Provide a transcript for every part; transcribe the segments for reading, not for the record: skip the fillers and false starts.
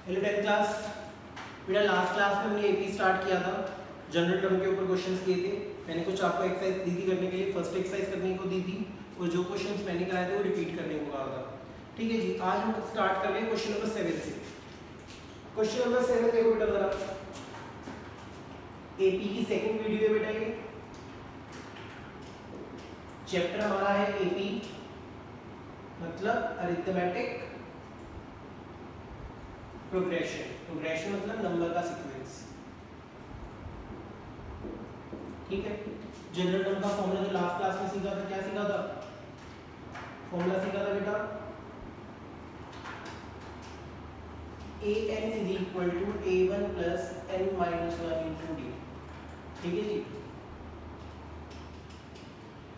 Hello 10th class. बेटा last class में हमने एपी स्टार्ट किया था, जनरल टर्म के ऊपर क्वेश्चंस किए थे। मैंने कुछ आपको एक्सरसाइज दी थी करने के लिए, फर्स्ट एक्सरसाइज करने को दी थी और जो क्वेश्चंस मैंने कराए थे वो रिपीट करने को कहा था। ठीक है जी, आज हम स्टार्ट कर रहे हैं क्वेश्चन नंबर 7 से। क्वेश्चन नंबर 7 देखो बेटा जरा, एपी की सेकंड वीडियो है बेटा ये। चैप्टर हमारा है एपी मतलब अरिथमेटिक प्रोग्रेशन। प्रोग्रेशन मतलब नंबर का सीक्वेंस। ठीक है, जनरल टर्म का फॉर्मूला जो लास्ट क्लास में सीखा था, क्या सीखा था? फॉर्मूला सीखा था बेटा an is equal to a1 plus n minus 1 into d। ठीक है जी।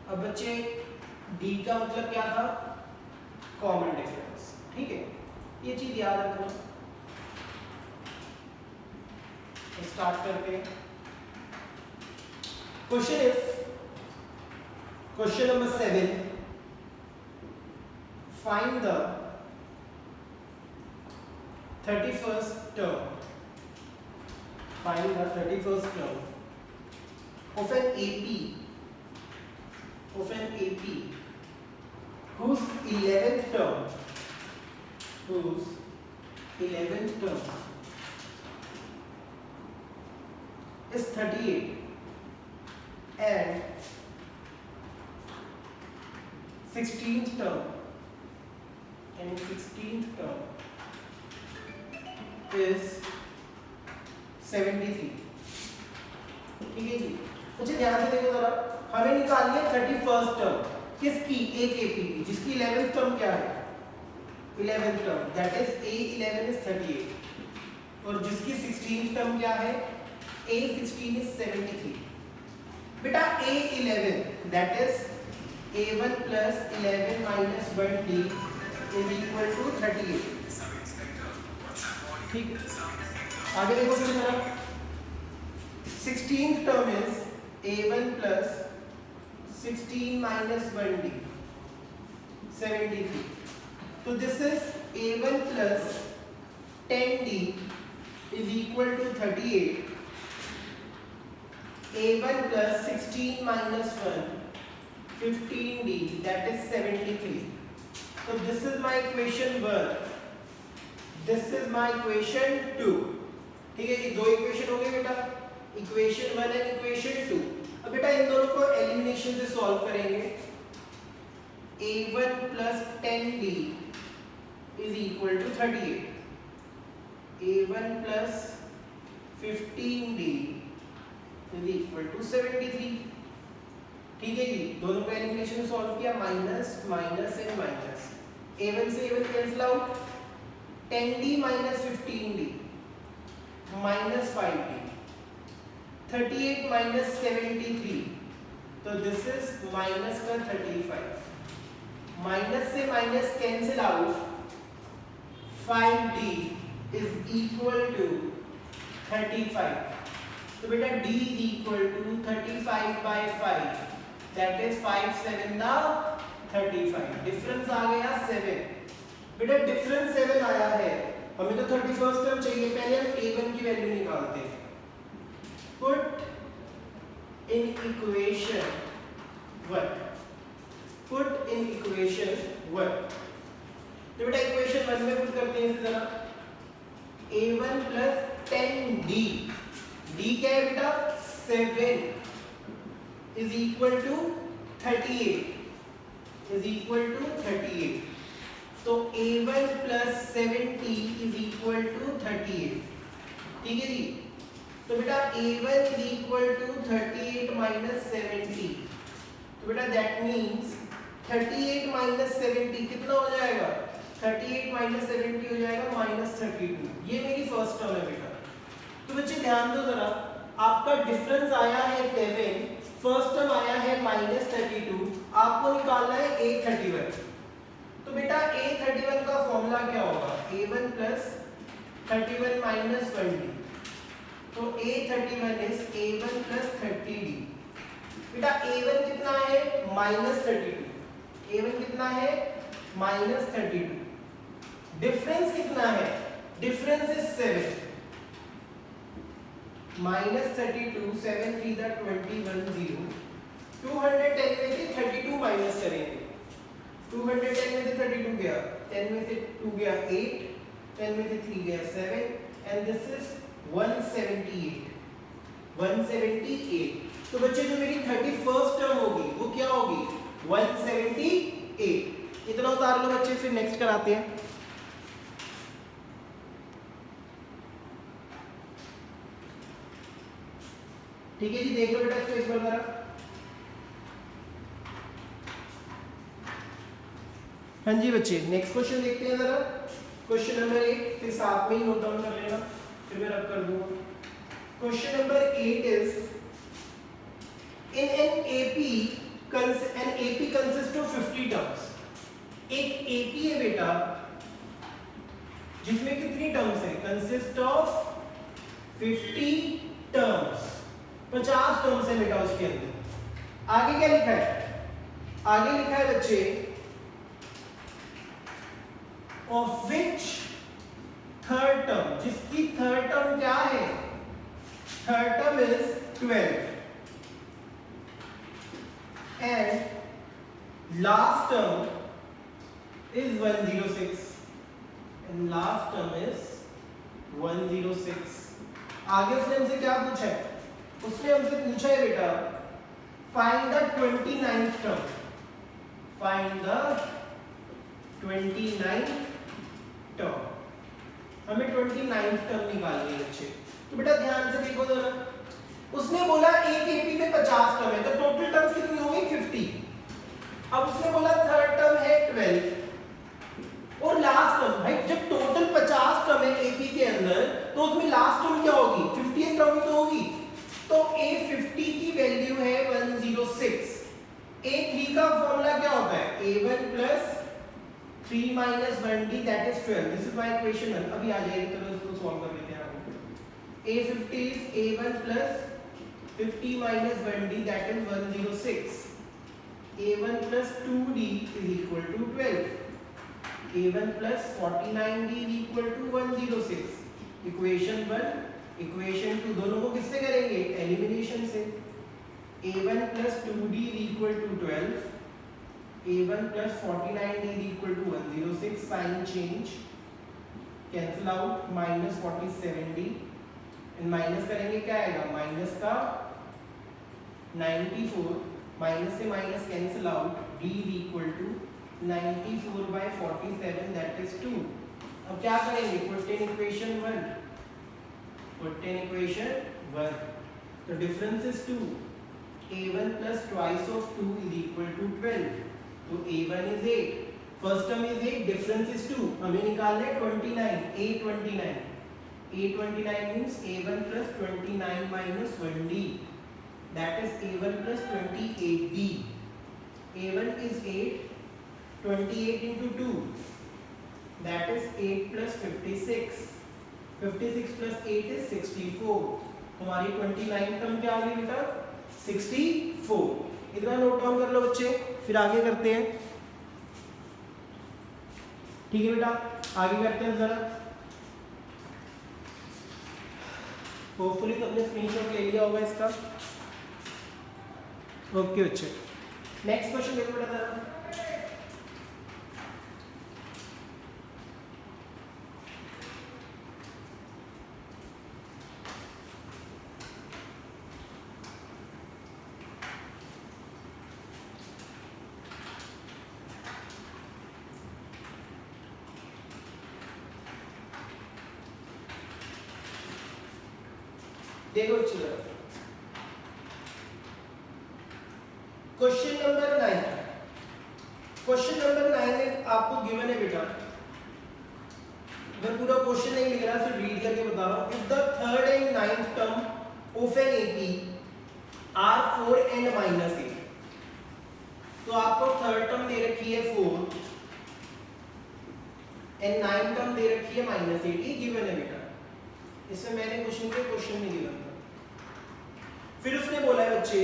अब बच्चे d का मतलब क्या था? Common difference. ठीक है, ये चीज याद रखना। स्टार्ट करते हैं। Question number 7, find the 31st term, find the 31st term of an AP whose 11th term is 38 and 16th term is 73। ठीक है जी। अच्छा ध्यान से देखो जरा, हमें निकालनी है 31st टर्म किसकी? एक एपी की, जिसकी 11th टर्म क्या है? 11th term that is A11 is 38 और जिसकी 16th टर्म क्या है? A16 is 73। बेटा A11 that is A1 plus 11 minus 1D is equal to 38। ठीक है, आगे देखो फिर जरा, 16th term is A1 plus 16 minus 1D 73। तो this is A1 plus 10D is equal to 38। A1 plus 16 minus 1 15D that is 73। so this is my equation 1, this is my equation 2। ठीक है, ये दो इक्वेशन हो गए बेटा, equation 1 and equation 2। अब बेटा इन दोनों को एलिमिनेशन से सॉल्व करेंगे। A1 plus 10D is equal to 38, A1 plus 15D is equal to 73। ठीक है जी, दोनों को एलिमिनेशन सॉल्व किया, minus minus and minus, A1 से A1 cancel out, 10D minus 15D minus 5D, 38 minus 73 तो दिस इज माइनस का 35। Minus से minus cancel out, 5D is equal to 35। तो बेटा D is equal to 35 by 5 that is 5 7 दा 35। Difference आ गया 7। बेटा difference 7 आया है, हमें तो 31st टर्म चाहिए, पहले हम A1 की वैल्यू निकालते हैं। Put in equation 1, put in equation 1। तो बेटा इक्वेशन 1 में पुट करते हैं जरा, A1 plus 10D, D क्या है बेटा? 7 is equal to 38 is equal to 38। तो A1 plus 70 is equal to 38। ठीक है जी, तो बेटा A1 is equal to 38 minus 70। तो बेटा that means 38 minus 70 कितना हो जाएगा? 38 minus 70 हो जाएगा minus 32। ये मेरी फर्स्ट टर्म है बेटा। तो बच्चे ध्यान दो जरा, आपका डिफरेंस आया है 7, फर्स्ट टर्म आया है minus 32, आपको निकालना है A31। तो बेटा A31 का फॉर्मूला क्या होगा? A1 plus 31 minus 1D। तो A31 is A1 plus 30D। बेटा A1 कितना है? -32। A1 कितना है? -32। डिफरेंस कितना है? डिफरेंस इज 7 माइनस 32 7 3 दा 21 0 210 में से 32 माइनस करेंगे 210 में से 32 गया 10 में से 2 गया 8 10 में से 3 गया 7 एंड दिस इज 178 तो बच्चे जो मेरी 31st टर्म होगी वो क्या होगी 178 इतना उतार लो बच्चे फिर नेक्स्ट कराते हैं ठीक है जी देख लो बेटा इसको इस बार जरा हाँ जी बच्चे नेक्स्ट क्वेश्चन देखते हैं जरा क्वेश्चन नंबर 8 फिर साथ में ही नोट डाउन कर लेना फिर मैं रब कर दूंगा question number 8 is in an AP consists of 50 terms एक AP है बेटा जिसमें कितनी टर्म्स है कंसिस्ट ऑफ 50 टर्म्स 50 टर्म्स है बेटा उसके अंदर आगे क्या लिखा है आगे लिखा है बच्चे ऑफ विच थर्ड टर्म जिसकी थर्ड टर्म क्या है third term is 12 and last term is 106 and last term is 106 आगे उसने हमसे क्या पूछा है उसने हमसे पूछा है बेटा find the 29th term find the 29th term हमें 29th term निकालनी है बच्चे तो बेटा ध्यान से देखो जरा उसने बोला एक एपी में 50 टर्म है तो टोटल टर्म्स कितनी होंगी 50 अब उसने बोला थर्ड टर्म है 12 और लास्ट टर्म भाई जब टोटल 50 टर्म है एपी के अंदर तो उसमें लास्ट टर्म क्या होगी 50th टर्म तो होगी तो a50 की वैल्यू है 106 a3 का फॉर्मूला क्या होता है a1 + 3 - 1d that is 12 this is my equation 1 अभी आ जाएगी तो इसको सॉल्व कर लेते हैं a50 is a1 + 50 - 1d that is 106 a1 + 2d is equal to 12 a1 + 49d is equal to 106 equation 1 equation 2 दोनों को किससे करेंगे एलिमिनेशन से a1 + 2d is equal to 12 a1 + 49d is equal to 106 sign change cancel out -47d and minus करेंगे क्या आएगा minus का 94 minus से minus cancel out d is equal to 94/47 that is 2 अब क्या करेंगे पुट इन इक्वेशन 1 तो difference is 2 a1 + twice of 2 is equal to 12 तो a1 is 8 first term is 8 difference is 2 हमें निकालना है 29 a29 means a1 + 29 - 1d that is a1 + 28d a1 is 8 28 into 2 that is 8 + 56 56 + 8 is 64 हमारी 29 term क्या आ गई बेटा 64 इतना नोट डाउन कर लो बच्चे फिर आगे करते हैं ठीक है बेटा आगे करते हैं जरा होपफुली सबने स्क्रीनशॉट ले लिया होगा इसका ओके बच्चे नेक्स्ट क्वेश्चन देखो बेटा जरा देखो क्वेश्चन नंबर 9 में आपको गिवन है बेटा मैं पूरा क्वेश्चन नहीं लिख रहा सिर्फ रीड करके बता रहा हूं if the third and ninth term of an AP are 4 and -8 तो आपको थर्ड टर्म दे रखी है 4 एंड नाइन्थ टर्म दे रखी है -8 ये गिवन है बेटा इसमें मैंने क्वेश्चन नहीं दिया था फिर उसने बोला है बच्चे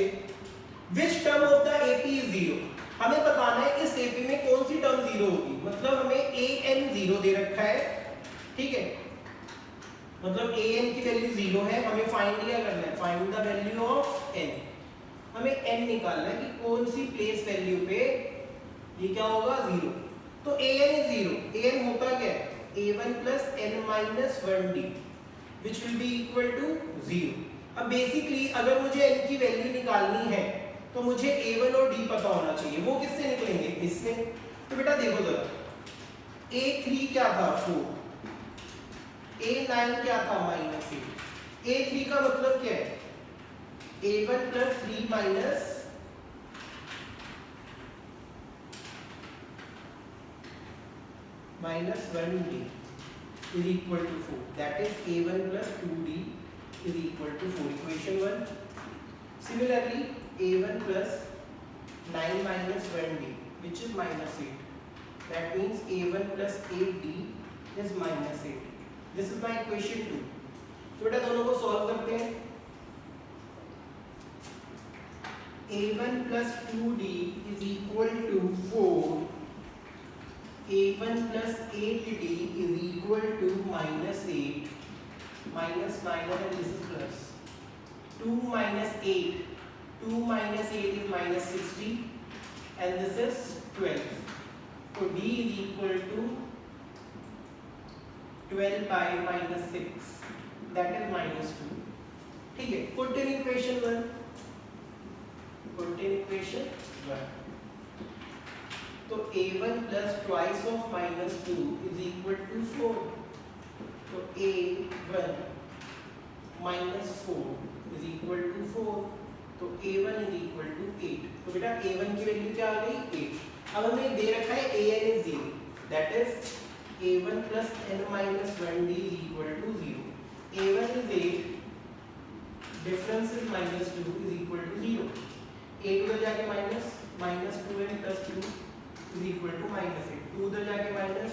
which term of the AP is 0 हमें बताना है इस एपी में कौन सी टर्म 0 होगी मतलब हमें an 0 दे रखा है ठीक है मतलब ए एन की वैल्यू 0 है, हमें फाइंड क्या करना है, find the value of n. हमें एन निकालना है कि कौन सी प्लेस वैल्यू पे ये क्या होगा 0। तो A N is 0, A N होता क्या है a1 plus n minus 1d which will be equal to 0। अब बेसिकली अगर मुझे n की वैल्यू निकालनी है तो मुझे a1 और d पता होना चाहिए। वो किससे निकलेंगे, इससे। तो बेटा देखो जरा, a3 क्या था 4, a9 क्या था -8, a3 का मतलब क्या है a1 plus 3 minus -1d is equal to 4, that is a1 plus 2d is equal to 4, equation 1। Similarly a1 plus 9 minus 1d which is -8, that means a1 plus 8d is -8, this is my equation 2। तो बेटा दोनों को solve करते हैं। a1 plus 2d is equal to 4, a1 plus 8d is equal to -8, minus minus and this is plus, 2 minus 8, 2 minus 8 is -60 and this is 12, so d is equal to 12 by -6, that is -2। ठीक है, put in equation 1, put in equation 1। तो a1 plus twice of -2 is equal to 4, तो a1 minus 4 is equal to 4, तो a1 is equal to 8। तो बेटा a1 की value क्या आ गई 8। अब हमें दे रखा है an is 0, that is a1 plus n minus 1d is equal to 0, a1 is 8, difference is -2 is equal to 0, 8 उधर जाके minus, -2n plus 2 is equal to -8, 2 उधर जाके -10,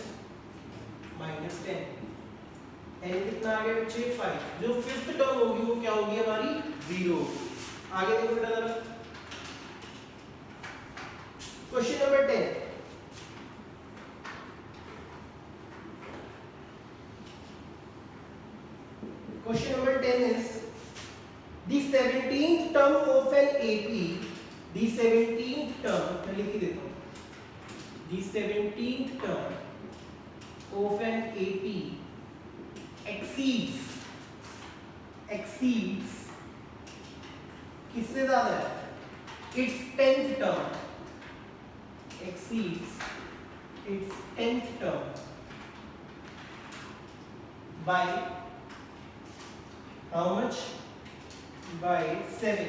n कितना आ गया बच्चे 5, जो फिफ्थ टर्म होगी वो क्या होगी हमारी 0 होगी। आगे देखो बेटा जरा, question number 10, question number 10 is the 17th term of an AP, the 17th term मैं लिख ही देता हूँ, the 17th term of an AP exceeds किससे ज्यादा है, its 10th term exceeds its 10th term by how much, by 7,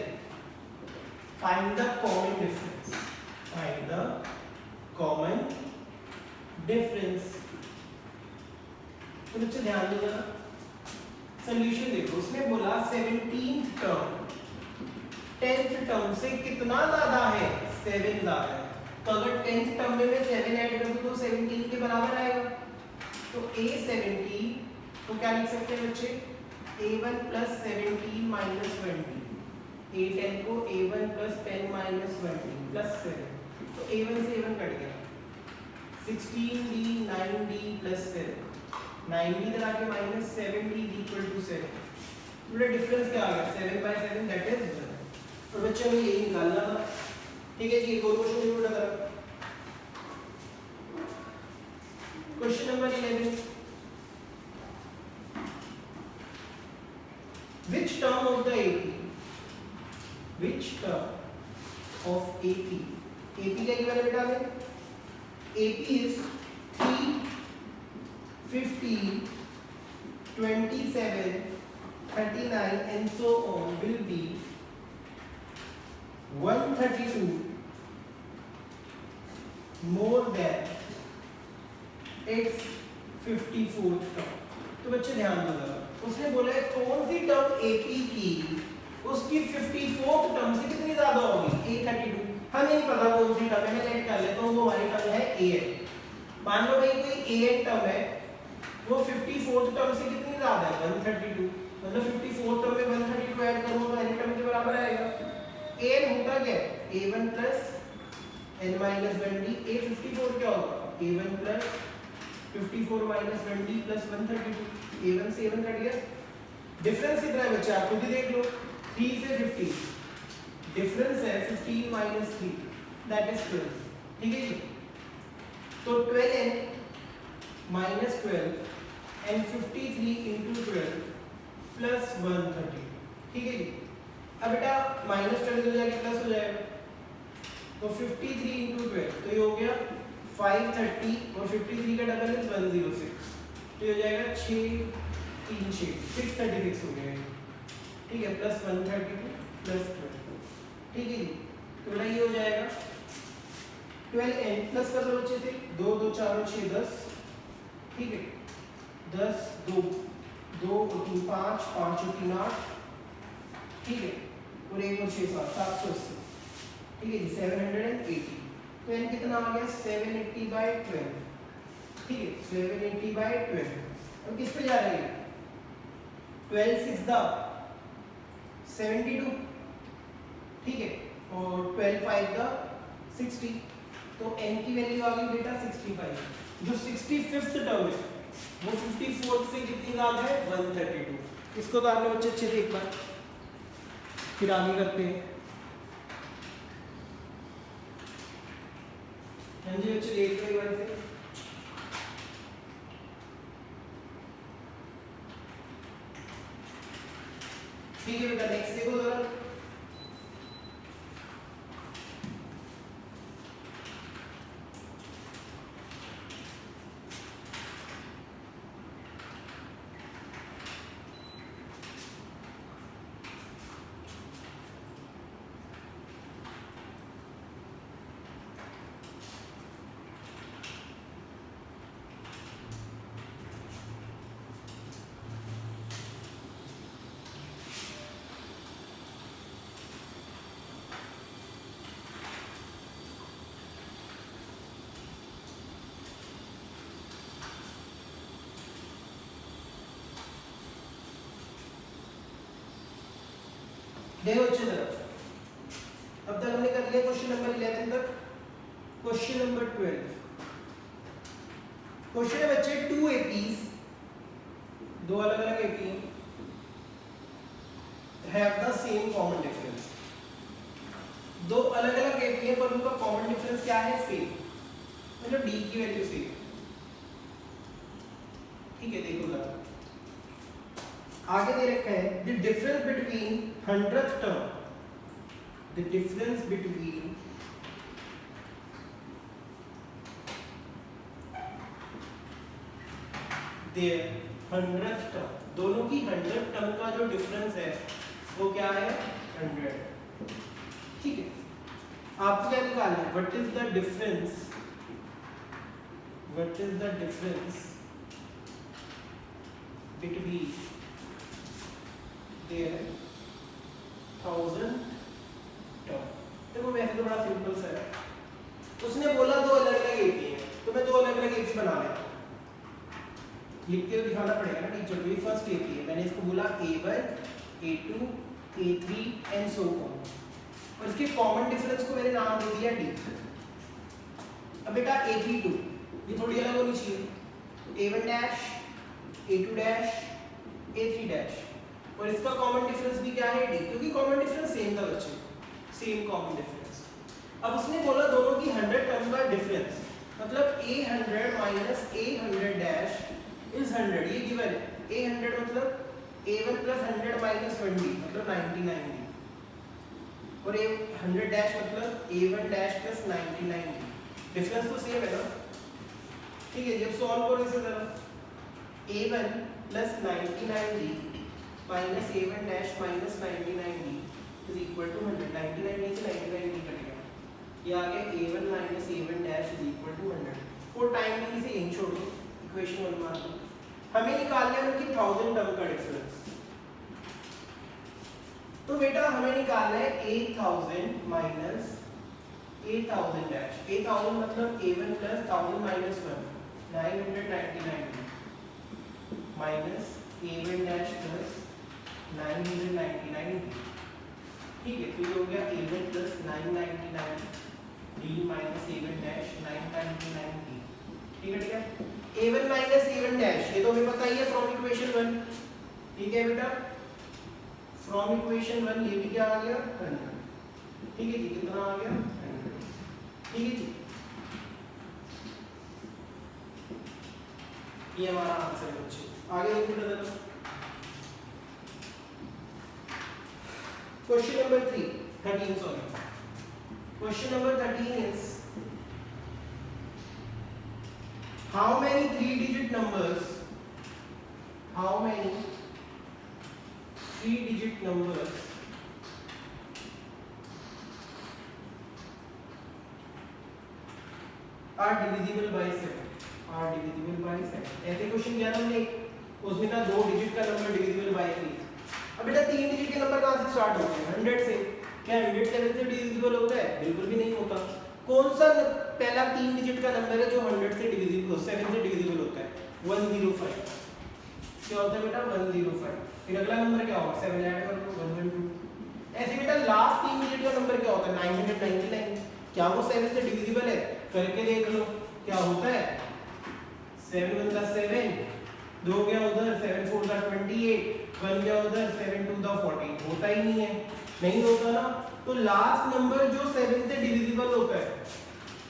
find the common difference, find the common difference। तो बच्चे ध्यान दो जरा, सॉल्यूशन देखो, उसने बोला 17th टर्म 10th टर्म से कितना ज्यादा है, 7 ज्यादा है। तो अगर 10th टर्म में मैं 7 ऐड कर दूं तो 17 के बराबर आएगा। तो a17 तो क्या लिख सकते हैं बच्चे, a1 plus 17 minus 20, a10 को a1 plus 10 minus 20 plus 7, तो a1 से a1 कट गया, 16d 9d plus 7, 9d इधर आके minus 7d equal to 7, पूरा डिफरेंस क्या आ गया 7 by 7 that is 1। तो बच्चों में यही निकालना था। ठीक है जी, एक और क्वेश्चन जरूर लगा, question number 11, which term of the AP, which term of AP, AP क्या गिवन है बेटा हमें, AP is 3, 15, 27, 39 and so on will be 132 more than its 54th term। तो बच्चे ध्यान दो जरा, उसने बोला है कौन सी टर्म AP की उसकी 54th टर्म से कितनी ज्यादा होगी, A32। हमें नहीं पता कौन सी टर्म है, मैं लेट कर लेता हूँ, वो हमारी टर्म है AN। मान लो भाई कोई AN टर्म है, वो 54th टर्म से कितनी ज्यादा है 132, मतलब 54th टर्म में 132 ऐड करूँ तो एन टर्म के बराबर आएगा। AN होता क्या है, A1 plus n minus 1d, A54 क्या होगा, A1 plus 54 minus 20 plus 132, a1 से a1 कट गया। डिफरेंस कितना है बच्चे आप खुद ही देख लो, 3 से 15 डिफरेंस है 15 माइनस 3 दैट इज 12, ठीक है जी। तो 12n minus 12 and 53 into 12 plus 130, ठीक है जी। अब बेटा माइनस 12 हो जाएगा प्लस हो जाएगा, तो 53 इंटू 12 तो ये हो गया 530 और 53 का डबल इज 106, तो ये हो जाएगा 636 हो गया, ठीक है, प्लस 132 प्लस 12, ठीक है जी। तो बेटा ये हो जाएगा 12n प्लस कर दो बच्चे से, 2 2 4 6 10, ठीक है, 10 2 2 और 3 5 5 और 3 8, ठीक है, और 1 और 6 7 780, ठीक है जी, 780। तो n कितना आ गया 780 बाय 12, ठीक है, 780 बाय 12। अब किस पे जा रही है, 12 6 दा 72, ठीक है, और 12 5 दा 60, तो n की वैल्यू आ गई बेटा 65। जो 65th टर्म है वो 54 से कितनी ज्यादा है 132। इसको तो आपने बच्चे अच्छे से एक बार फिर आगे करते हैं। हाँ जी बच्चे देख लो एक बार से, ठीक है बेटा, नेक्स्ट देखो जरा। देखो अच्छी तरह, अब तक हमने कर लिया क्वेश्चन नंबर 11 तक। क्वेश्चन नंबर 12, क्वेश्चन है बच्चे 2 एपीज, दो अलग अलग AP have the same common difference. दो अलग अलग एपी है पर उनका कॉमन डिफरेंस क्या है, सेम, मतलब डी की वैल्यू सेम, ठीक है। देखो जरा आगे दे रखा है the difference between 100th term, the difference between their 100th term, दोनों की 100th टर्म का जो डिफरेंस है वो क्या है 100, ठीक है। आपको क्या निकालना है, what is the difference, what is the difference between their 1000 term. देखो वैसे तो बड़ा सिंपल सा है, उसने बोला दो अलग अलग एपी हैं तो मैं दो अलग अलग एपी बना लेता हूं, लिख के दिखाना पड़ेगा ना टीचर को। ये फर्स्ट एपी है, मैंने इसको बोला A1 A2 A3 and so on, और इसके कॉमन डिफरेंस को मैंने नाम दे दिया D। अब बेटा AP2 ये थोड़ी अलग होनी चाहिए, तो A1 dash A2 dash A3 dash, और इसका कॉमन डिफरेंस भी क्या है D, क्योंकि कॉमन डिफरेंस सेम था बच्चे, सेम कॉमन डिफरेंस। अब उसने बोला दोनों की 100 टर्म का डिफरेंस, मतलब A100 minus A100 dash is 100, ये गिवन है। A100 मतलब A1 प्लस 100 माइनस 20 मतलब 99D, और A100 डैश मतलब A1 dash plus 99D, difference तो सेम है ना, ठीक है। जब सॉल्व करो इसे जरा, A1 plus 99D minus A1 dash minus 99D is equal to 100, 99D से 99D कट गया, ये आ गया A1 minus A1 dash is equal to 100। और टाइम भी इसे यहीं छोड़ो, इक्वेशन 1 मान लो। हमें निकालना है उनकी 1000 टर्म का डिफरेंस, तो बेटा हमें निकालना है 8000 माइनस 8000 डैश, 8000 मतलब A1 plus 1000 minus 1 999 minus A1 dash plus 999, ठीक है। तो ये हो गया A1 plus 999D minus A1 dash 999D, ठीक है ठीक है। a1 माइनस a1 डैश, ये तो हमें पता ही है फ्रॉम इक्वेशन 1, ठीक है बेटा, फ्रॉम इक्वेशन 1 ये भी क्या आ गया 100, ठीक है जी, कितना आ गया 100, ठीक है जी, ये हमारा आंसर है बच्चे। आगे देखो बेटा, question number 13 sorry, question number 13 is how many 3-digit numbers, how many 3-digit numbers are divisible by 7, are divisible by 7, ऐसे क्वेश्चन किया था हमने, उसमें था 2 डिजिट का नंबर डिविजिबल बाय 3। अब बेटा 3 डिजिट के नंबर कहां से स्टार्ट होते हैं 100 से, क्या 100 7 से डिविजिबल होता है, बिल्कुल भी नहीं होता। कौन सा पहला 3 डिजिट का नंबर है जो 100 से डिविजिबल 7 से डिविजिबल होता है, 105, क्या होता है बेटा 105, फिर अगला नंबर क्या होगा 7 ऐड कर लो 112, ऐसे बेटा लास्ट 3 डिजिट का नंबर क्या होता है 999, क्या वो 7 से डिविजिबल है, करके देख लो क्या होता है, 7 1 7, 2 गया उधर, 7 4 28, 1 गया उधर, 7 2 40, होता ही नहीं है, नहीं होता ना। तो लास्ट नंबर जो 7 से डिविजिबल होता है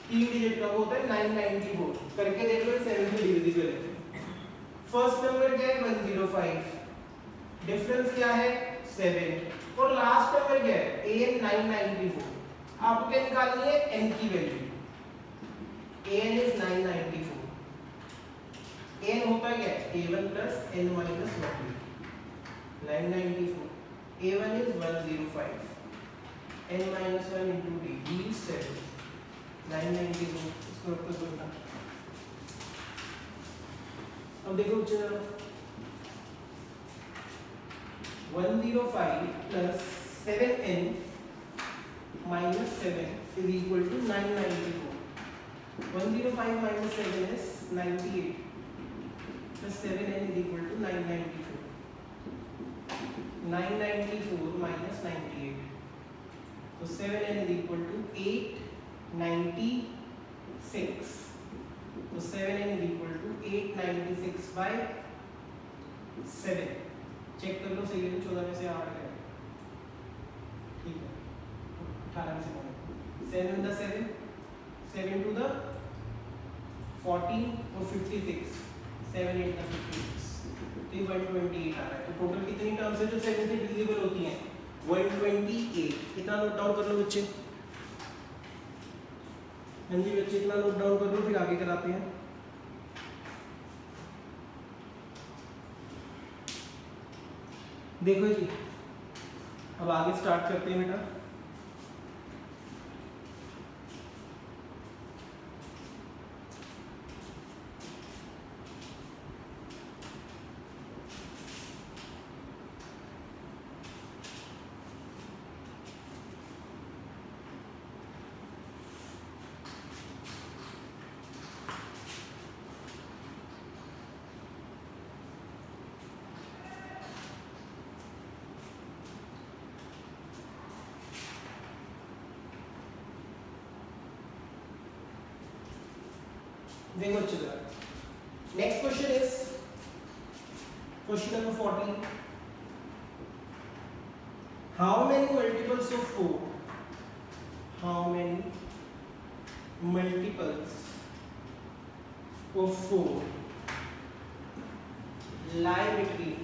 3 डिजिट का, वो होता है 994, करके देख लो 7 से डिविजिबल है। फर्स्ट नंबर क्या है 105, डिफरेंस क्या है 7, और लास्ट नंबर क्या है an 994, आपको क्या निकालनी है n की वैल्यू, an इज 994, n होता क्या है a1 plus n minus 1, 994, a1 is 105, n minus 1 into d, d is 7, 994, इसको रख दो बेटा। अब देखो बच्चे जरा 105 plus 7n minus 7 is equal to 994, 105 minus 7 is 98 plus 7n is equal to 994, 994 minus 98, so 7n is equal to 896, so 7n is equal to 896 by 7, check कर लो सही है, 14 में से 8 है, ठीक है 18 में से 7 the 7, 7 to the 14 और 56, 7 8 the 56, तो 128 आ रहा है। तो टोटल कितनी टर्म्स है जो 7 से डिविजिबल होती हैं 128, इतना नोट डाउन कर लो बच्चे, हाँ जी बच्चे इतना नोट डाउन कर लो, फिर आगे कराते हैं। देखो जी अब आगे स्टार्ट करते हैं बेटा। देखो चलो next question is question number 14, how many multiples of 4, how many multiples of 4 lie between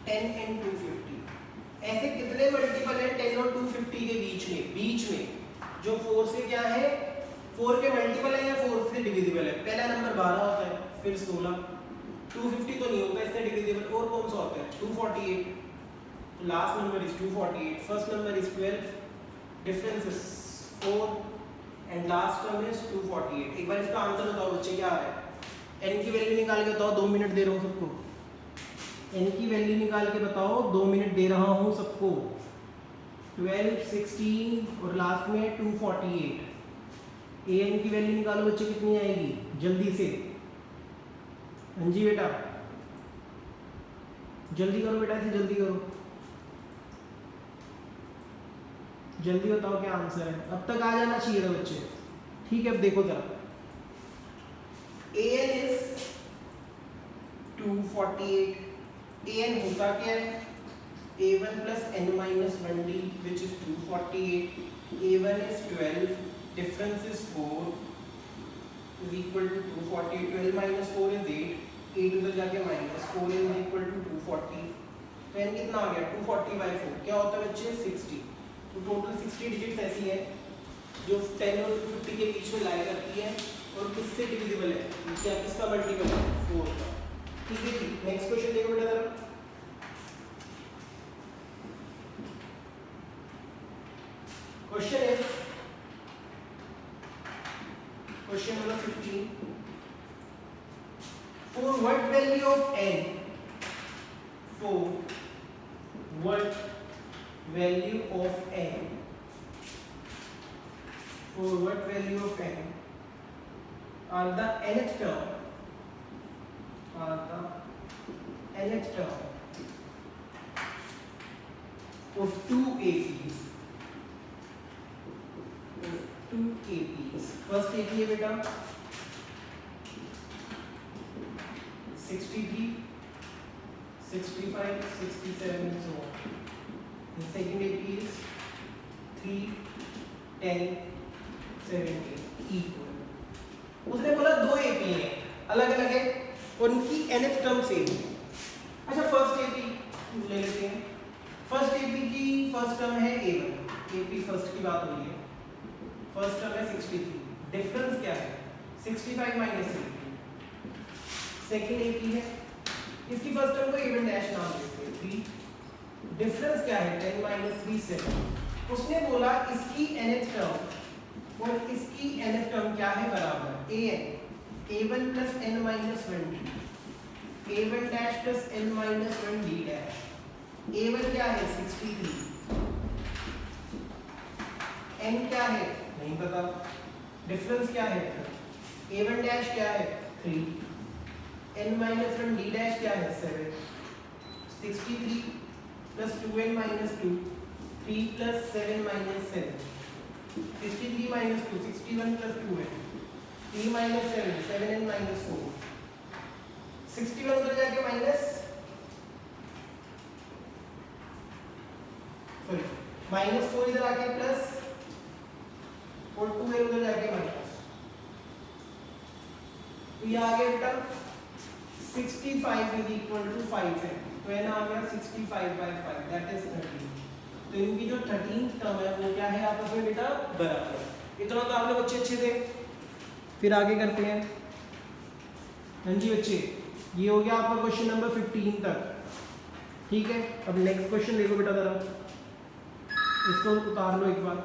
10 and 250, ऐसे कितने मल्टीपल है 10 और 250 के बीच में जो 4 से क्या है 4 के मल्टीपल है या 4 से डिविजिबल है। पहला नंबर 12 होता है, फिर 16, 250 तो नहीं होता इससे डिविजिबल, और कौन सा होता है 248, तो last number is 248, first number is 12, difference is 4 and last term is 248। एक बार इसका आंसर बताओ बच्चे क्या आ रहा है, n की वैल्यू निकाल के बताओ, 2 मिनट दे रहा हूँ सबको, n की वैल्यू निकाल के बताओ, 2 मिनट दे रहा हूँ सबको, 12 16 और लास्ट में 248, an की वैल्यू निकालो बच्चे कितनी आएगी जल्दी से, हाँ जी बेटा जल्दी करो बेटा, ऐसे जल्दी करो, जल्दी बताओ क्या आंसर है, अब तक आ जाना चाहिए था बच्चे। ठीक है अब देखो जरा an is 248. an होता क्या है a1 plus n minus 1d which is 248. a1 is 12, difference is 4 is equal to 248. 12 minus 4 is 8, 8 उधर जाके minus 4 is equal to 240. तो n कितना आ गया 240 by 4 क्या होता है बच्चे 60. तो टोटल 60 डिजिट्स ऐसी है जो 10 और 50 के बीच में लाई करती है और किससे डिविजिबल है, क्या किसका मल्टीपल है 4 का. ठीक है जी. नेक्स्ट क्वेश्चन देखो बेटा जरा. क्वेश्चन है question number 15. For what value of n, for what value of n, for what value of n are the nth term, are the nth term of two APs, of two APs. First AP है बेटा 63, 65, 67 and so on. The second AP is 3, 10, 70 equal. उसने बोला दो AP हैं अलग अलग है उनकी nth टर्म सेम है. अच्छा फर्स्ट AP ले लेते हैं. फर्स्ट AP की फर्स्ट टर्म है a1. AP फर्स्ट की बात हो रही है. फर्स्ट टर्म है 63. डिफरेंस क्या है 65 माइनस 80. सेकेंड AP है इसकी फर्स्ट टर्म को a1 डैश नाम देते हैं 3. डिफरेंस क्या है 10 माइनस 3 7. उसने बोला इसकी nth टर्म और इसकी nth टर्म क्या है बराबर a1 plus n minus 1d, a1 dash plus n minus 1d dash. a1 क्या है 63, n क्या है नहीं पता. डिफरेंस क्या है a1 डैश क्या है 3, n माइनस 1d डैश क्या है 7. 63 plus 2n minus 2, 3 plus 7 minus 7. 63 minus 2 61 plus 2n, 3 minus 7 7n minus 4. 61 उधर जाके माइनस सॉरी माइनस 4 इधर आके प्लस और 2n उधर जाके माइनस. तो ये आ गया बेटा 65 इज इक्वल टू 5 है तो n आ गया 65 by 5 दैट इज 13. तो इनकी जो 13th टर्म है वो क्या है आपस में बेटा बराबर. इतना तो आप लोग बच्चे अच्छे थे. फिर आगे करते हैं. हाँ जी बच्चे ये हो गया आपका क्वेश्चन नंबर 15 तक. ठीक है अब नेक्स्ट क्वेश्चन देखो बेटा जरा इसको उतार लो एक बार.